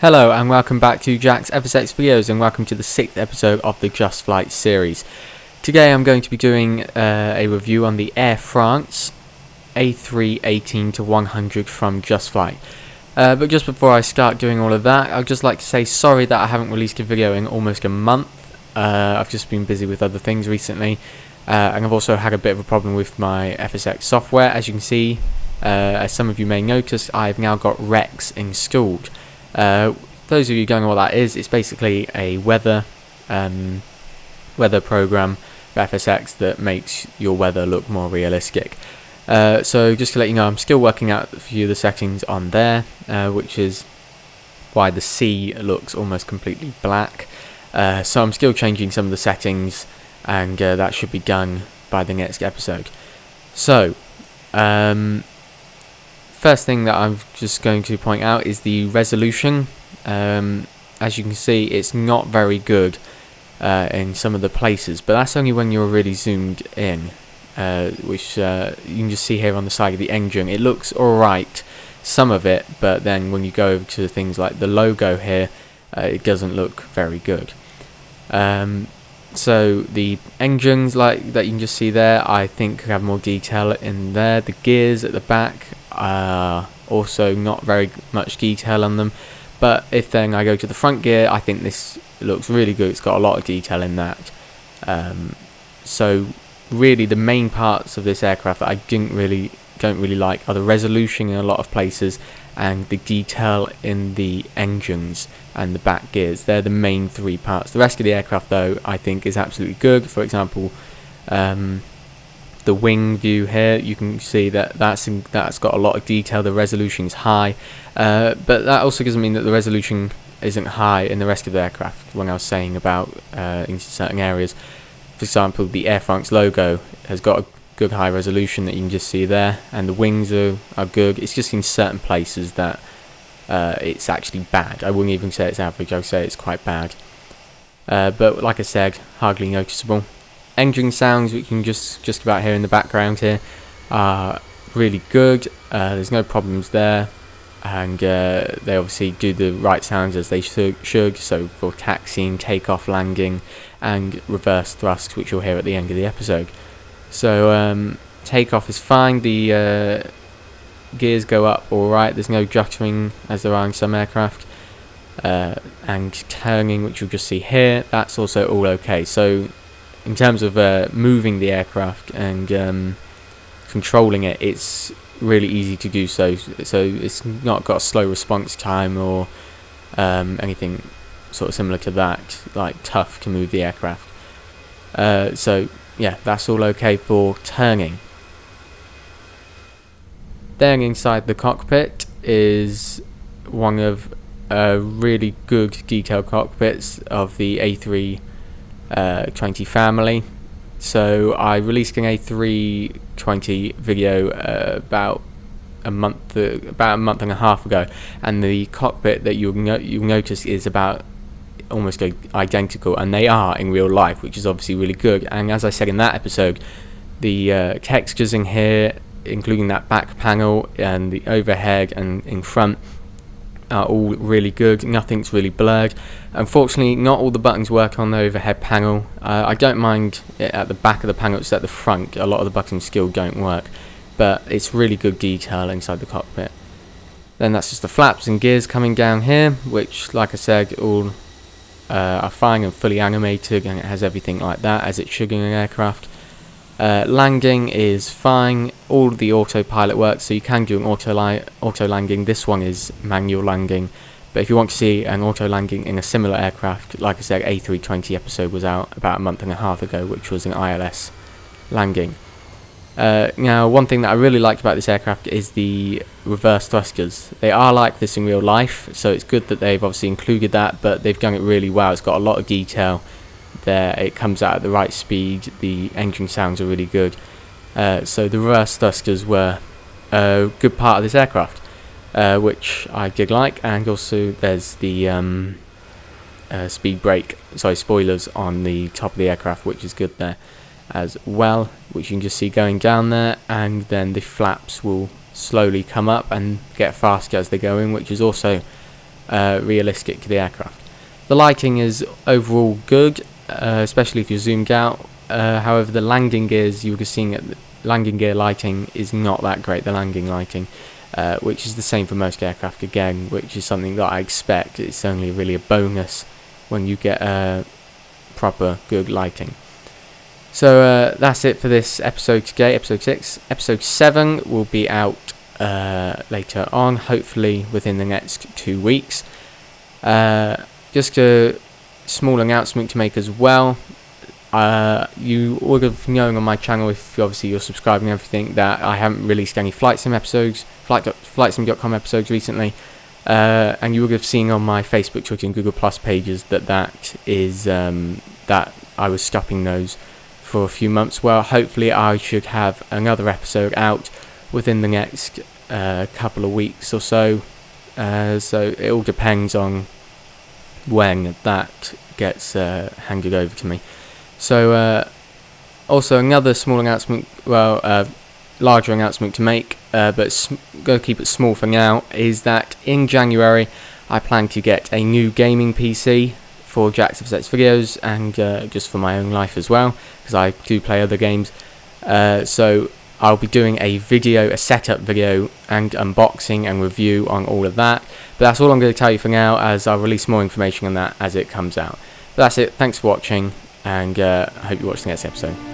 Hello and welcome back to Jack's FSX videos, and welcome to the 6th episode of the Just Flight series. Today I'm going to be doing a review on the Air France A318-100 from Just Flight. But just before I start doing all of that, I'd just like to say sorry that I haven't released a video in almost a month. I've just been busy with other things recently, and I've also had a bit of a problem with my FSX software. As you can see, as some of you may notice, I've now got Rex installed. Those of you going what that is, it's basically a weather program for FSX that makes your weather look more realistic. So just to let you know, I'm still working out a few of the settings on there, which is why the sea looks almost completely black. So I'm still changing some of the settings, and that should be done by the next episode. So first thing that I'm just going to point out is the resolution. As you can see, it's not very good in some of the places, but that's only when you're really zoomed in, which you can just see here on the side of the engine. It looks alright, some of it, but then when you go over to things like the logo here, it doesn't look very good. So the engines like that you can just see there, I think have more detail in there. The gears at the back are also not very much detail on them, but if then I go to the front gear, I think this looks really good. It's got a lot of detail in that. So really the main parts of this aircraft that I don't really like are the resolution in a lot of places and the detail in the engines and the back gears. They're the main three parts. The rest of the aircraft, though, I think is absolutely good. For example, the wing view here, you can see that that's got a lot of detail. The resolution is high, but that also doesn't mean that the resolution isn't high in the rest of the aircraft. When I was saying about in certain areas, for example, the Air France logo has got a good high resolution that you can just see there, and the wings are good. It's just in certain places that it's actually bad. I wouldn't even say it's average, I would say it's quite bad. But like I said, hardly noticeable. Engine sounds, which you can just about hear in the background here, are really good. There's no problems there, and they obviously do the right sounds as they should. So for taxiing, takeoff, landing, and reverse thrust, which you'll hear at the end of the episode. So takeoff is fine. The gears go up alright. There's no juttering as there are in some aircraft. And turning, which you'll just see here, that's also all okay. So in terms of moving the aircraft and controlling it, it's really easy to do so. So it's not got a slow response time or anything sort of similar to that, like tough to move the aircraft. So yeah, that's all okay for turning. Then inside the cockpit is one of really good detailed cockpits of the A320 family. So I released an A320 video about a month and a half ago, and the cockpit that you'll notice is about almost identical, and they are in real life, which is obviously really good. And as I said in that episode, the textures in here, including that back panel and the overhead and in front, are all really good. Nothing's really blurred. Unfortunately, not all the buttons work on the overhead panel. I don't mind it at the back of the panel, it's at the front. A lot of the buttons still don't work, but it's really good detail inside the cockpit. Then that's just the flaps and gears coming down here, which, like I said, all are fine and fully animated, and it has everything like that as it should in an aircraft. Landing is fine. All of the autopilot works, so you can do an auto landing. This one is manual landing, but if you want to see an auto landing in a similar aircraft, like I said, A320 episode was out about a month and a half ago, which was an ILS landing. Now, one thing that I really liked about this aircraft is the reverse thrusters. They are like this in real life, so it's good that they've obviously included that, but they've done it really well. It's got a lot of detail there. It comes out at the right speed. The engine sounds are really good. So the reverse thrusters were a good part of this aircraft, which I did like. And also there's the spoilers on the top of the aircraft, which is good there as well, which you can just see going down there, and then the flaps will slowly come up and get faster as they go in, which is also realistic to the aircraft. The lighting is overall good, especially if you're zoomed out. However, the landing gears, you were seeing at the landing gear lighting is not that great, the landing lighting, which is the same for most aircraft again, which is something that I expect. It's only really a bonus when you get proper good lighting. So that's it for this episode today, episode 6. Episode 7 will be out later on, hopefully within the next 2 weeks. Just a small announcement to make as well. You would have known on my channel, if obviously you're subscribing and everything, that I haven't released any flight sim episodes, flightsim.com episodes recently, and you would have seen on my Facebook, Twitter and Google Plus pages that is that I was stopping those for a few months. Well, hopefully I should have another episode out within the next couple of weeks or so, so it all depends on when that gets handed over to me. So also another small announcement, larger announcement to make, but going to keep it small for now, is that in January I plan to get a new gaming PC for Jack's FSX videos, and just for my own life as well, because I do play other games. So I'll be doing a setup video and unboxing and review on all of that. But that's all I'm going to tell you for now, as I'll release more information on that as it comes out. But that's it. Thanks for watching, and I hope you watch the next episode.